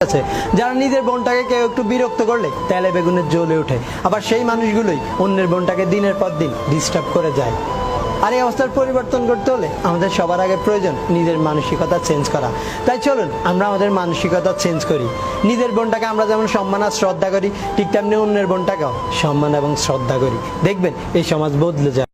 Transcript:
আছে যারা নিজের বোনটাকে কেউ একটু বিরক্ত করলে তেলে বেগুনে জ্বলে ওঠে, আবার সেই মানুষগুলোই অন্যের বোনটাকে দিনের পর দিন ডিস্টার্ব করে যায়। আর এই অবস্থার পরিবর্তন করতে হলে আমাদের সবার আগে প্রয়োজন নিজের মানসিকতা চেঞ্জ করা। তাই চলুন আমরা আমাদের মানসিকতা চেঞ্জ করি। নিজের বোনটাকে আমরা যেমন সম্মান আর শ্রদ্ধা করি, ঠিক তেমনি অন্যের বোনটাকেও সম্মান এবং শ্রদ্ধা করি। দেখবেন এই সমাজ বদলে যায়।